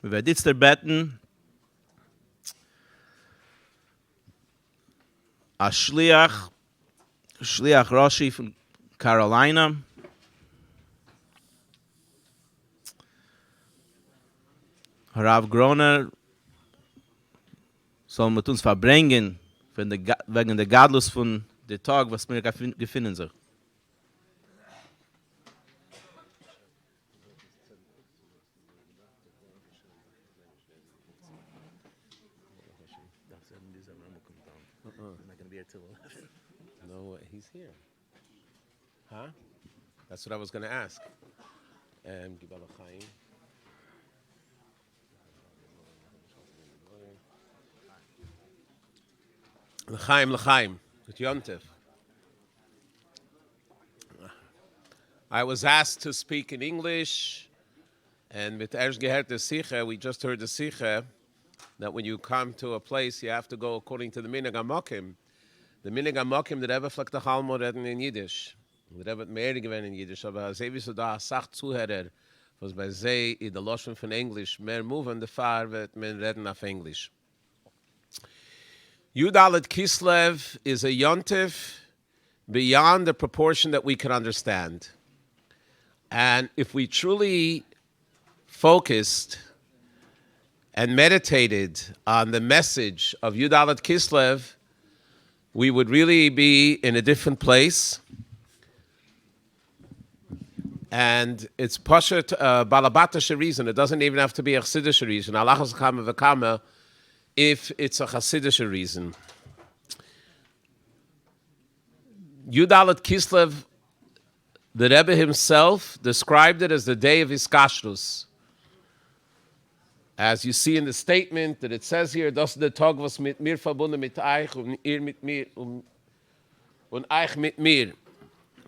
Wir werden jetzt beten, a Shliach Rashi von Carolina, Rav Groner, soll mit uns verbringen, wegen der Gadlus von der Tag, was wir gefunden sich. No, he's here. Huh? That's what I was going to ask. L'chaim, with Yontif. I was asked to speak in English, and with Ershgehert Sicha, we just heard the Sicha, that when you come to a place, you have to go according to the Minhag HaMokim. The Minhag HaMokim, the Rebbe fliegt the Chalmo reden in Yiddish. The Rebbe hat mehr gewinnt in Yiddish, aber wie so da sagt Zuhörer, was bei sie in der Loschen von Englisch mehr moving, der Fahr wird man reden auf English. Yudalet Kislev is a yontif beyond the proportion that we can understand. And if we truly focused and meditated on the message of Yudalet Kislev, we would really be in a different place. And it's Pashat Balabatasha reason. It doesn't even have to be a Chassidish reason. Alachas Kama V'Kama, if it's a Chassidish reason. Yudalet Kislev, the Rebbe himself described it as the day of his kashrus. As you see in the statement that it says here, das der Tag was mit mir verbunden mit euch und ihr mit mir und euch mit mir.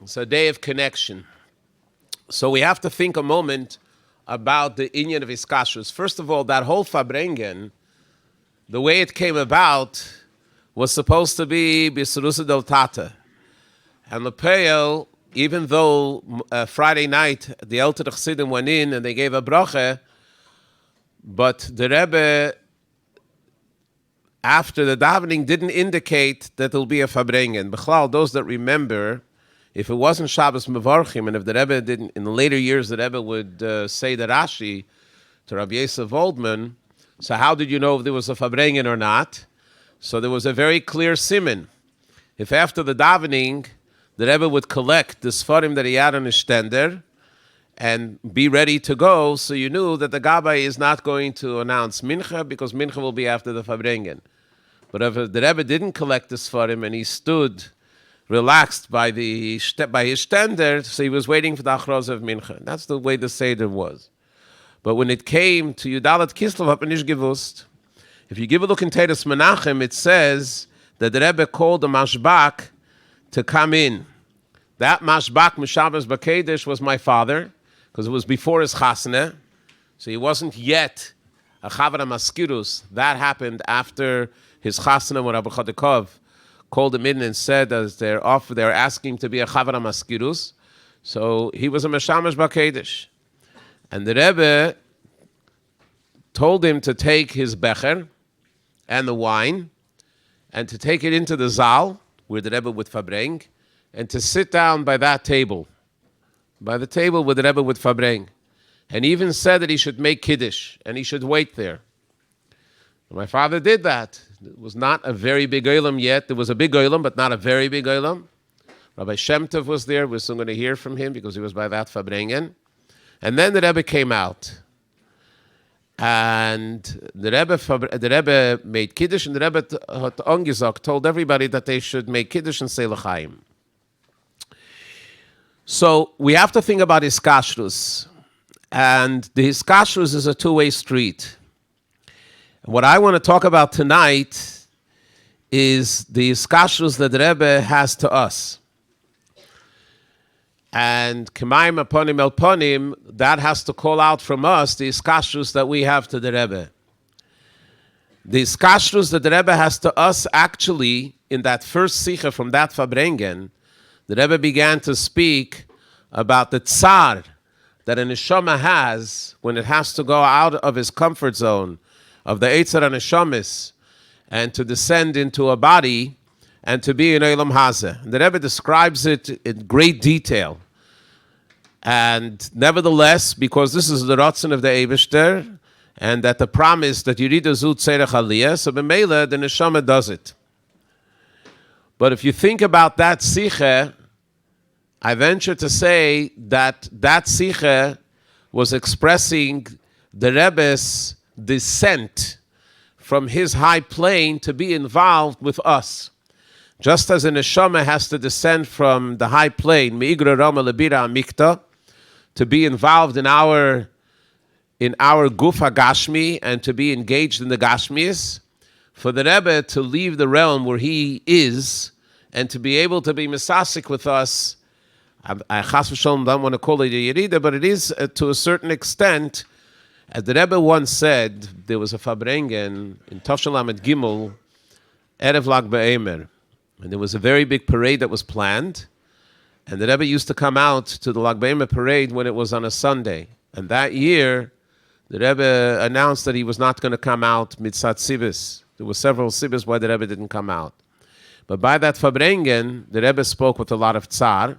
It's a day of connection. So we have to think a moment about the inyan of his kashrus. First of all, that whole Farbrengen, the way it came about, was supposed to be B'Serusa del Tata. And Lepeil, even though Friday night the Elter Chassidim went in and they gave a bracha, but the Rebbe, after the davening, didn't indicate that there'll be a Farbrengen. Bechlal, those that remember, if it wasn't Shabbos Mevarchim, and if the Rebbe didn't, in the later years, the Rebbe would say the Rashi to Rabbi Yosef Waldman, so how did you know if there was a Farbrengen or not? So there was a very clear siman. If after the davening, the Rebbe would collect the Sfarim that he had on his stender and be ready to go, so you knew that the Gabbai is not going to announce Mincha, because Mincha will be after the Farbrengen. But if the Rebbe didn't collect the Sfarim and he stood relaxed by his stender, so he was waiting for the Achroz of Mincha. That's the way the Seder was. But when it came to Yudalet Kislev, hat man nicht gewusst. If you give a look in Teres Menachem, it says that the Rebbe called the Mashbak to come in. That Mashbak, Mishabas Bakedesh, was my father, because it was before his chasna, so he wasn't yet a Chavara Maskirus. That happened after his chasna, when Rabbi Chodakov called him in and said, as they're asking to be a Chavara Maskirus, so he was a Mishamash Bakedesh. And the Rebbe told him to take his becher and the wine, and to take it into the Zal, where the Rebbe would Farbreng, and to sit down by that table, by the table where the Rebbe would Farbreng. And he even said that he should make Kiddush, and he should wait there. And my father did that. It was not a very big olam yet. There was a big olam, but not a very big olam. Rabbi Shemtov was there. We're soon going to hear from him, because he was by that Farbrengen. And then the Rebbe came out. And the Rebbe made Kiddush, and the Rebbe told everybody that they should make Kiddush and say L'chaim. So we have to think about Hiskashrus. And the Hiskashrus is a two-way street. What I want to talk about tonight is the Hiskashrus that the Rebbe has to us. And Kemaim Aponim El Ponim, that has to call out from us the Iskashrus that we have to the Rebbe. The Iskashrus that the Rebbe has to us, actually, in that first Sikha from that Farbrengen, the Rebbe began to speak about the Tsar that a neshama has when it has to go out of his comfort zone of the Eitzer HaNeshamis and to descend into a body and to be in Olam Hazeh. The Rebbe describes it in great detail. And nevertheless, because this is the Ratzon of the Eibishter, and that the promise that Yerida Zu Tzerech Aliyah, so b'meila, the neshama does it. But if you think about that siche, I venture to say that that siche was expressing the Rebbe's descent from his high plane to be involved with us. Just as a neshama has to descend from the high plane, Me'igra Rama Lebira Amikta, to be involved in our Gufa Gashmi and to be engaged in the Gashmis, for the Rebbe to leave the realm where he is and to be able to be misasik with us, I chas v'sholom don't want to call it a Yerida, but it is to a certain extent. As the Rebbe once said, there was a Farbrengen in Tov Lamed Gimel, Erev Lag Ba'emer, and there was a very big parade that was planned, and the Rebbe used to come out to the Lag Ba'emer parade when it was on a Sunday. And that year, the Rebbe announced that he was not going to come out mitzat sibis. There were several sibis why the Rebbe didn't come out. But by that Farbrengen, the Rebbe spoke with a lot of tzar,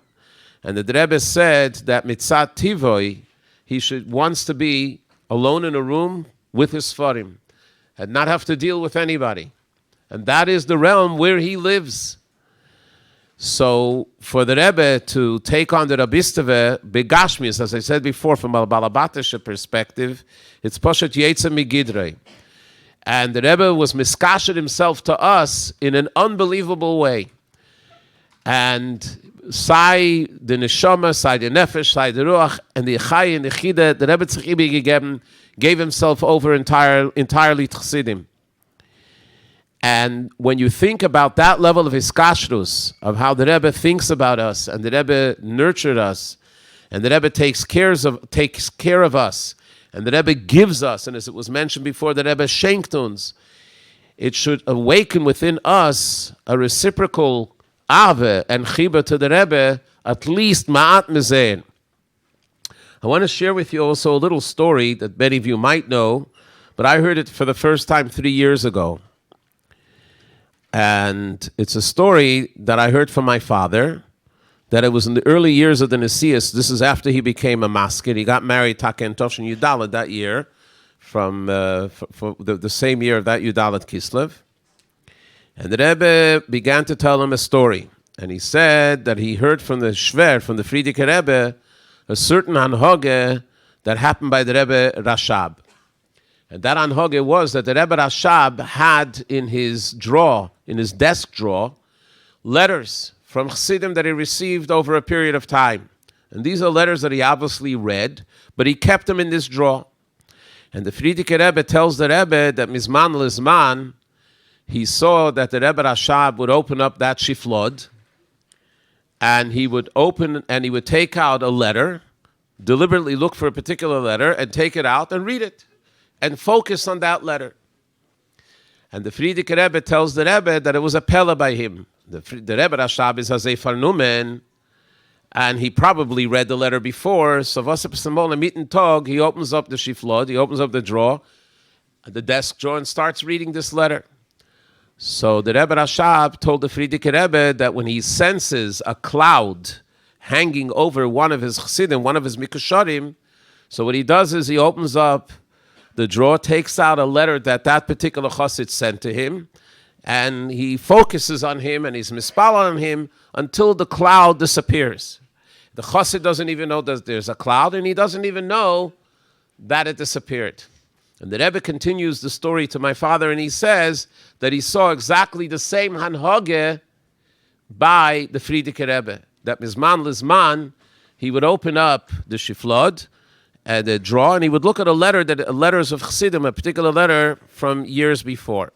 and the Rebbe said that mitzat tivoi, he wants to be alone in a room with his Sfarim and not have to deal with anybody. And that is the realm where he lives. So for the Rebbe to take on the Rabbisteve Begashmis, as I said before, from a Balabatische perspective, it's Poshet Yetze Migidrei. And the Rebbe was miskashed himself to us in an unbelievable way. And Sai the Neshama, Sai the Nefesh, Sai the Ruach, and the Chai and the Chide, the Rebbe Tzchibi gegeben, gave himself over entirely to Chassidim. And when you think about that level of iskashrus, of how the Rebbe thinks about us, and the Rebbe nurtured us, and the Rebbe takes care of us, and the Rebbe gives us, and as it was mentioned before, the Rebbe schenkt uns, it should awaken within us a reciprocal ave and chiba to the Rebbe, at least ma'at mezein. I want to share with you also a little story that many of you might know, but I heard it for the first time 3 years ago. And it's a story that I heard from my father, that it was in the early years of the Nesias. This is after he became a masked. He got married Taken Toshin Yudalit that year, from for the same year of that Yudalit Kislev. And the Rebbe began to tell him a story. And he said that he heard from the Shver, from the Frierdiker Rebbe, a certain anhoge that happened by the Rebbe Rashab. And that anhoge was that the Rebbe Rashab had in his desk drawer, letters from Chassidim that he received over a period of time. And these are letters that he obviously read, but he kept them in this drawer. And the Frierdiker Rebbe tells the Rebbe that Mizman Lizman, he saw that the Rebbe Rashab would open up that shiflod, and he would take out a letter, deliberately look for a particular letter, and take it out and read it, and focus on that letter. And the Frierdiker Rebbe tells the Rebbe that it was a pella by him. The Rebbe Rashab is Hazei Farnumen, and he probably read the letter before. So Vasep Samol Mitten Tog, he opens up the shiflod, he opens up the drawer, the desk drawer, and starts reading this letter. So the Rebbe Rashab told the Frierdiker Rebbe that when he senses a cloud hanging over one of his chassidim, one of his mikosharim, so what he does is he opens up the drawer, takes out a letter that particular chassid sent to him, and he focuses on him and he's mispal on him until the cloud disappears. The chassid doesn't even know that there's a cloud, and he doesn't even know that it disappeared. And the Rebbe continues the story to my father, and he says that he saw exactly the same hanhage by the Frierdiker Rebbe. That Mizman Lizman, he would open up the shiflod, and the drawer, and he would look at letters of Chassidim, a particular letter from years before.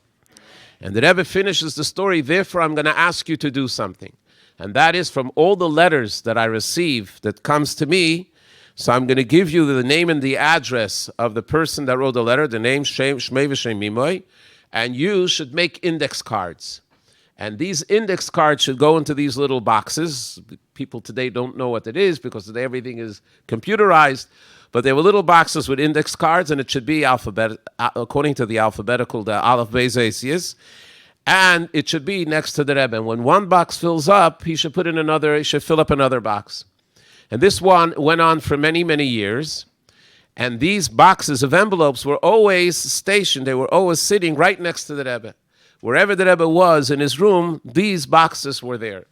And the Rebbe finishes the story, therefore I'm going to ask you to do something. And that is, from all the letters that I receive that comes to me, so I'm going to give you the name and the address of the person that wrote the letter, the name, Shmei V'Shem Mimoy, and you should make index cards. And these index cards should go into these little boxes. People today don't know what it is because today everything is computerized. But there were little boxes with index cards, and it should be according to the alphabetical, the Aleph Beis Eisius. And it should be next to the Rebbe. And when one box fills up, he should fill up another box. And this one went on for many, many years. And these boxes of envelopes were always stationed. They were always sitting right next to the Rebbe. Wherever the Rebbe was in his room, these boxes were there.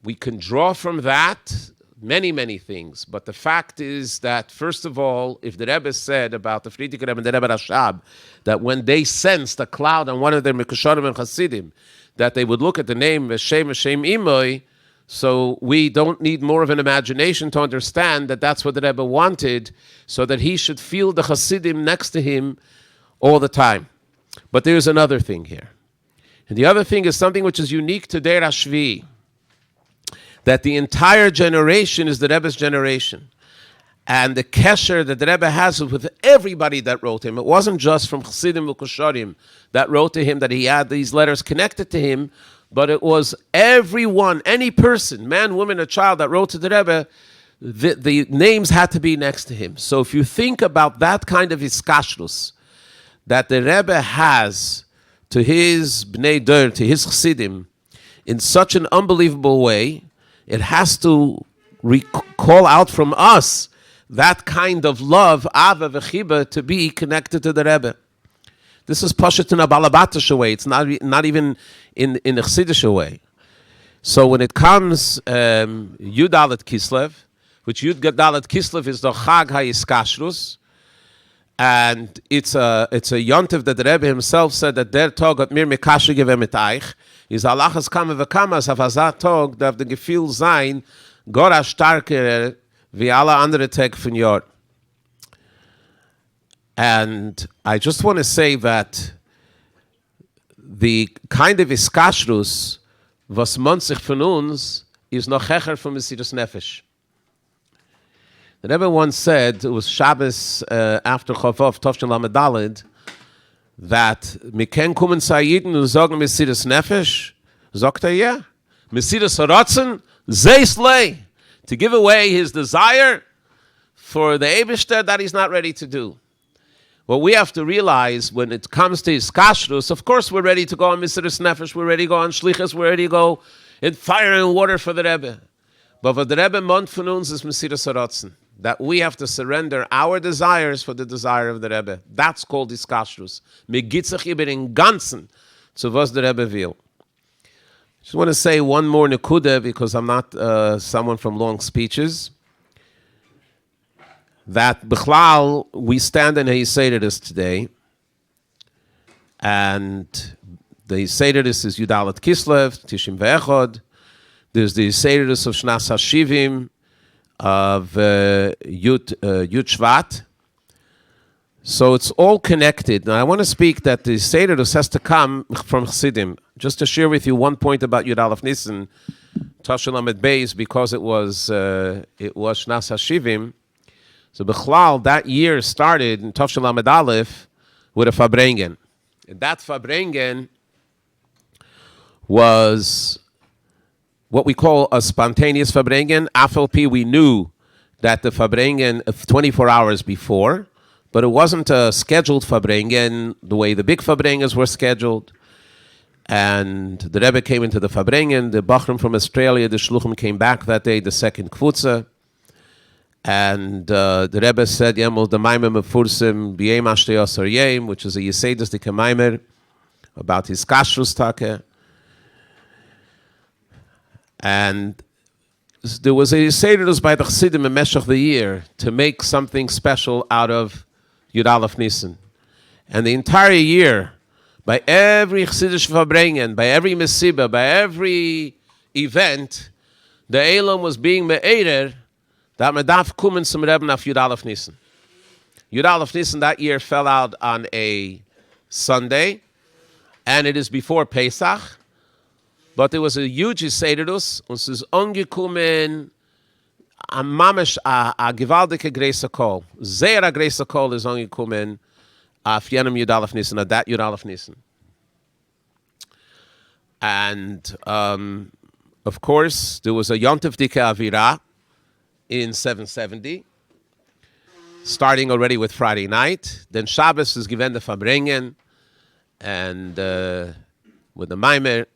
We can draw from that many, many things. But the fact is that, first of all, if the Rebbe said about the Frierdiker Rebbe and the Rebbe Rashab, that when they sensed a cloud on one of their Mekosharim and Hasidim, that they would look at the name Veshem Imoy, so we don't need more of an imagination to understand that that's what the Rebbe wanted, so that he should feel the Hasidim next to him all the time. But there's another thing here. And the other thing is something which is unique to Deir HaShvi, that the entire generation is the Rebbe's generation. And the kesher that the Rebbe has with everybody that wrote him. It wasn't just from Chassidim Ukosharim that wrote to him, that he had these letters connected to him, but it was everyone, any person, man, woman, or child that wrote to the Rebbe, the names had to be next to him. So if you think about that kind of iskashrus that the Rebbe has to his Bnei Dor, to his Chassidim, in such an unbelievable way, it has to call out from us that kind of love, Ava v'chiba, to be connected to the Rebbe. This is Pashat in a Balabatish way. It's not even in a Chassidish way. So when it comes Yud Dalet Kislev, which Yud Dalet Kislev is the Chag HaYiskashrus, and it's a yontiv that the Rebbe himself said that der Tag hat mir mekashe gewem mit euch, is Allahas kame v'kamas auf azat Tag darf der Gefühl sein, gora starker wie alle andere Tag von Jahr. And I just want to say that the kind of iskashrus was man sich von uns is noch hecher von Mesiras Nefesh. The Rebbe once said, it was Shabbos after Chavov, Tovshin Lamed Daled, that mi ken kommen Sayyiden und sagen Mesiras Nefesh, sagt yeah. Mesiras Haratzen, zeis lei, to give away his desire for the Eibishter that he's not ready to do. What we have to realize when it comes to his kashrus, of course we're ready to go on Mesiras Nefesh, we're ready to go on Shlichus, we're ready to go in fire and water for the Rebbe. But what the Rebbe meant von uns is Mesiras Haratzen, that we have to surrender our desires for the desire of the Rebbe. That's called iskashrus. Me gitzach über den Ganzen zu was the Rebbe will. Just want to say one more nekuda because I'm not someone from long speeches. That Bechlal, we stand in a Yiseidus today, and the Yiseidus is Yudalat Kislev, Tishim Ve'echod. There's the Yiseidus of Shnas HaShivim, of Yud Shvat. So it's all connected. Now I want to speak that the Yiseidus has to come from Chassidim. Just to share with you one point about Yud Aleph Nisan, Tashel Lamed Beis, because it was Shnas HaShivim. So Bechlal, that year started in Tov Shel Lamed Aleph with a Farbrengen. And that Farbrengen was what we call a spontaneous Farbrengen. Afel we knew that the Farbrengen of 24 hours before, but it wasn't a scheduled Farbrengen the way the big Farbrengens were scheduled. And the Rebbe came into the Farbrengen, the Bachrim from Australia, the Shluchim came back that day, the second Kvutza. And the Rebbe said, Yemol the Maimer Mefursim B'yem Ashtei Asar Yem, which is a Yiseidus Dike Maimer about his kashrus take. And there was a Yiseidus by the Chassidim in Meshach the year to make something special out of Yud Aleph Nisan. And the entire year, by every Chassidish Farbrengen, by every Mesiba, by every event, the Elam was being me'erer that medaf kumen zum Rebbe auf Yud Aleph Nisan. Yud Aleph Nisan that year fell out on a Sunday, and it is before Pesach, but there was a huge Yiseidus, und es ist ungekumen a mamish a gewaltige Greise Kol. Sehr a Greise Kol is ungekumen auf jenem Yud Aleph Nisan, at that Yud Aleph Nisan. And, of course, there was a Yontif Dike Avira in 770, starting already with Friday night. Then Shabbos is given the Farbrengen, and with the Maimer.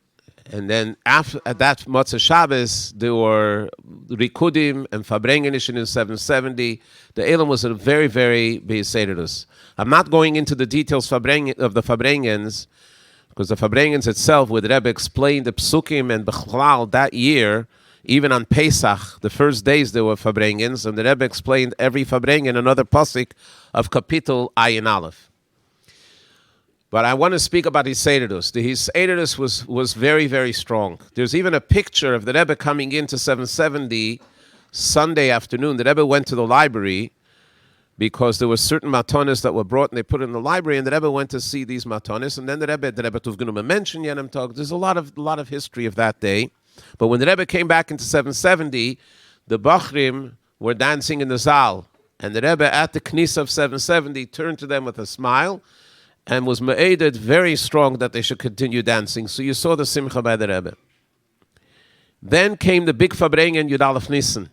And then after at that Motzei Shabbos, there were Rikudim and Farbrengen in 770. The Elam was a very, very Beisedus. I'm not going into the details of the Farbrengens, because the Farbrengens itself, with Rebbe explained the Psukim and Bechlal that year, even on Pesach, the first days there were Farbrengens, and the Rebbe explained every Farbrengen another pasuk of Kapitel Ayin Aleph. But I want to speak about his Sederus. The his Sederus was very, very strong. There's even a picture of the Rebbe coming into 770 Sunday afternoon. The Rebbe went to the library because there were certain matonis that were brought and they put in the library, and the Rebbe went to see these matonis. And then the Rebbe Tuvgunum mentioned Yenem Tog. There's a lot of history of that day. But when the Rebbe came back into 770, the Bachrim were dancing in the Zal. And the Rebbe at the Knis of 770 turned to them with a smile and was ma'eded very strong that they should continue dancing. So you saw the simcha by the Rebbe. Then came the big Farbrengen Yud Aleph Nissen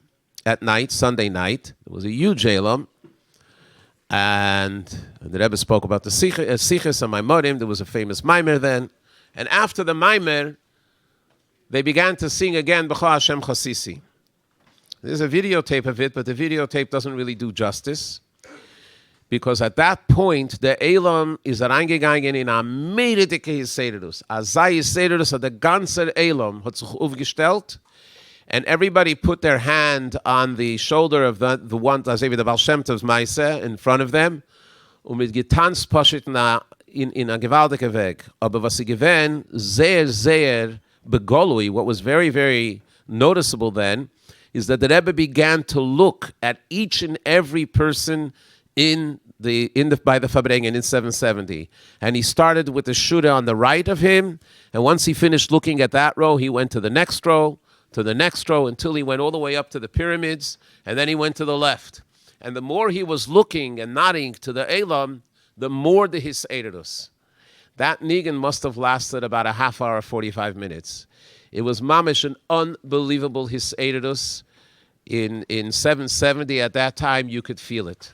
at night, Sunday night. It was a huge elam. And the Rebbe spoke about the Sichos and Maimorim. There was a famous Maimer then. And after the Maimer, they began to sing again, B'cha Hashem Chasisi. There's a videotape of it, but the videotape doesn't really do justice. Because at that point, the Elam is reingegangen in a meredike Hisedus. A sei Hisedus hat der ganze Elam hat sich aufgestellt, and everybody put their hand on the shoulder of the one, as the Baal Shem Tov's Maise, in front of them, und mit getanzt poshit in a gewaltige Weg. Aber was sie gewähnt, sehr begolui, what was very, very noticeable then, is that the Rebbe began to look at each and every person by the Farbrengen in 770, and he started with the Shura on the right of him, and once he finished looking at that row, he went to the next row, until he went all the way up to the pyramids, and then he went to the left. And the more he was looking and nodding to the Elam, the more the Hisedus. That nigun must have lasted about a half hour, 45 minutes. It was mamish an unbelievable Hisedus. In 770 at that time, you could feel it.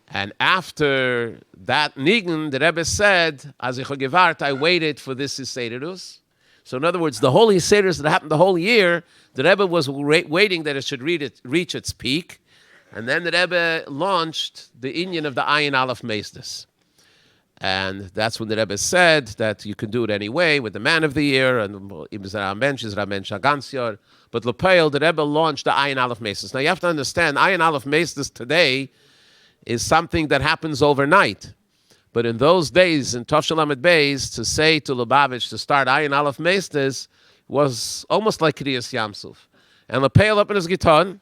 And after that nigun, the Rebbe said, "As ich gewart, I waited for this Hisedus." So in other words, the whole Hisedus that happened the whole year, the Rebbe was waiting that it should reach its peak. And then the Rebbe launched the inyan of the Ayin Aleph Meisdes. And that's when the Rebbe said that you can do it anyway with the man of the year, and Ibn Zerah is Ramen Shagansyor. But L'Peil, the Rebbe launched the Ayin Aleph Meisdes. Now you have to understand, Ayin Aleph Meisdes today is something that happens overnight. But in those days, in Tov Shel Lamed Beis, to say to Lubavitch to start Ayin Aleph Meisdes was almost like Kriyas Yamsuf. And L'Peil up in his Giton,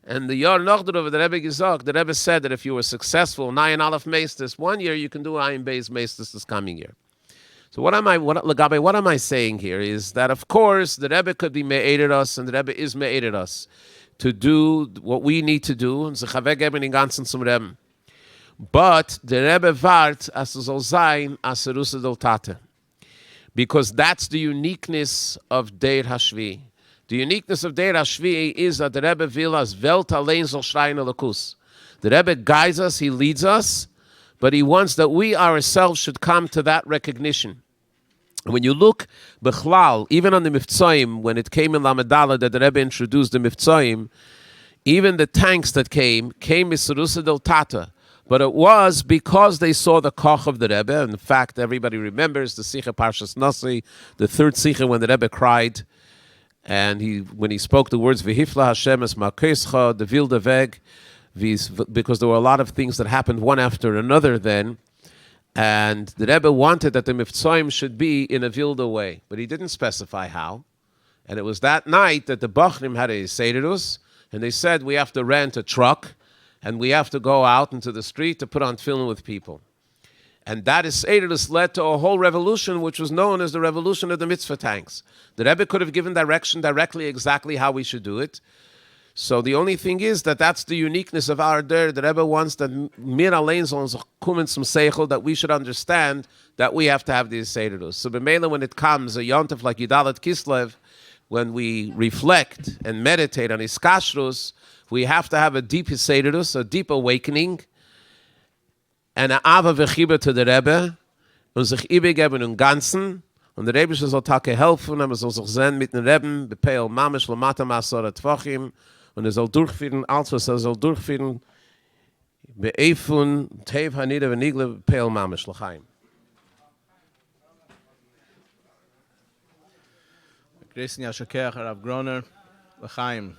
and the Yor Nochdurov, the Rebbe Gizok, the Rebbe said that if you were successful in Ayin Aleph Meisdes one year, you can do Ayin Beis Meisdes this coming year. So what am I saying here is that, of course, the Rebbe could be me'eded us, and the Rebbe is me'eded us to do what we need to do, and sich weggeben in ganzen zum Rebbe. But the Rebbe wart, as es soll sein, as Russe del Tate. Because that's the uniqueness of Deir Hashvi. The uniqueness of Deir Hashvi is that the Rebbe will us Welt allein soll schreien alakus. The Rebbe guides us, he leads us, but he wants that we ourselves should come to that recognition. When you look Bechlal, even on the Miftzoim, when it came in Lamedala that the Rebbe introduced the Miftzoim, even the tanks that came Misurusa del Tata. But it was because they saw the koch of the Rebbe. In fact, everybody remembers the Sicha Parshas Nasi, the third Sicha when the Rebbe cried, and when he spoke the words V'hifla Hashem es ma'kescha, the Vilda Weg, because there were a lot of things that happened one after another then, and the Rebbe wanted that the Miftzoim should be in a Vilda way, but he didn't specify how. And it was that night that the Bachrim had a Sederus, and they said we have to rent a truck, and we have to go out into the street to put on tefillin with people. And that Sederus led to a whole revolution, which was known as the revolution of the mitzvah tanks. The Rebbe could have given direction directly exactly how we should do it. So the only thing is that that's the uniqueness of our der. The Rebbe wants that mir allein sollen sich kommen zum Seichel, that we should understand that we have to have these Sederus. So b'meila, when it comes, a yontif like Yudalet Kislev, when we reflect and meditate on his kashrus, we have to have a deep Sederus, a deep awakening, and a ava v'chiba to the Rebbe, und sich übergeben im Ganzen, und der Rebbe soll Tage helfen, und soll sich sehen mit den Rebben, bepeil mamish lamata masora tvachim, und soll durchführen, alles was soll durchführen, beefun, tev hanida v'nigle, bepeil mamish l'chaim. Grüßen Yashakeach, Rav Groner, l'chaim.